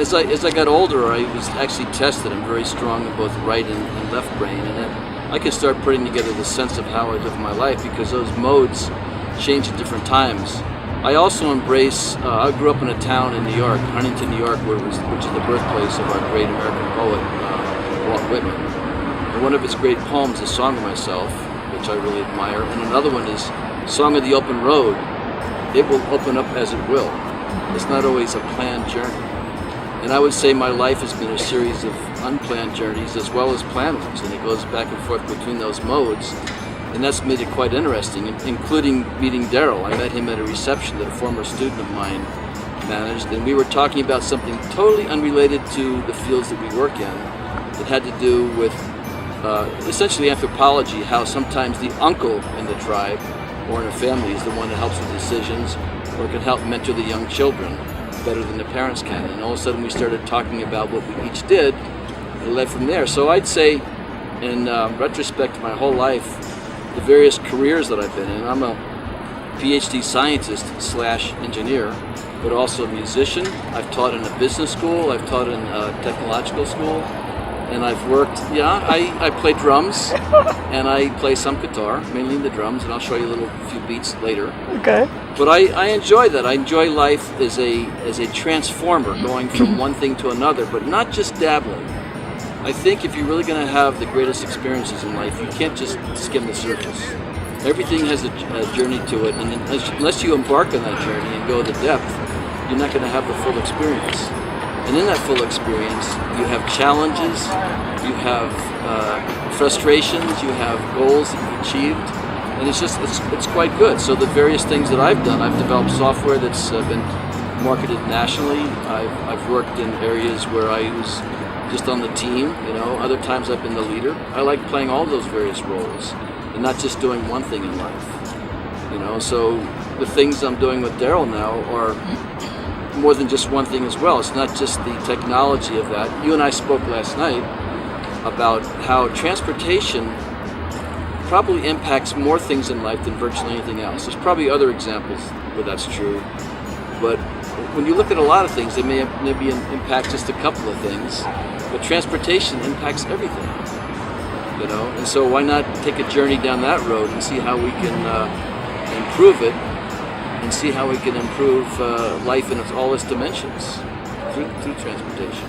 As I got older, I was actually tested. I'm very strong in both right and left brain, and then I could start putting together the sense of how I live my life because those modes change at different times. I also embrace, I grew up in a town in New York, Huntington, New York, which is the birthplace of our great American poet, Walt Whitman. And one of his great poems is Song of Myself, which I really admire, and another one is Song of the Open Road. It will open up as it will. It's not always a planned journey. And I would say my life has been a series of unplanned journeys as well as planned ones, and it goes back and forth between those modes, and that's made it quite interesting, including meeting Daryl. I met him at a reception that a former student of mine managed, and we were talking about something totally unrelated to the fields that we work in. It had to do with essentially anthropology, how sometimes the uncle in the tribe or in a family is the one that helps with decisions or can help mentor the young children better than the parents can. And all of a sudden we started talking about what we each did. It led from there. So I'd say, in retrospect to my whole life, the various careers that I've been in, I'm a PhD scientist / engineer, but also a musician. I've taught in a business school, I've taught in a technological school, and I've worked, I play drums, and I play some guitar, mainly the drums, and I'll show you a few beats later. Okay. But I enjoy that. I enjoy life as a transformer, going from one thing to another, but not just dabbling. I think if you're really going to have the greatest experiences in life, you can't just skim the surface. Everything has a journey to it, and unless you embark on that journey and go to depth, you're not going to have the full experience. And in that full experience, you have challenges, you have frustrations, you have goals that you've achieved, and it's quite good. So the various things that I've done, I've developed software that's been marketed nationally. I've worked in areas where I was just on the team, other times I've been the leader. I like playing all those various roles and not just doing one thing in life. So the things I'm doing with Daryl now are more than just one thing as well. It's not just the technology of that. You and I spoke last night about how transportation probably impacts more things in life than virtually anything else. There's probably other examples where that's true, but when you look at a lot of things, they may maybe impact just a couple of things, but transportation impacts everything, and so why not take a journey down that road and see how we can improve it and see how we can improve life in all its dimensions through transportation.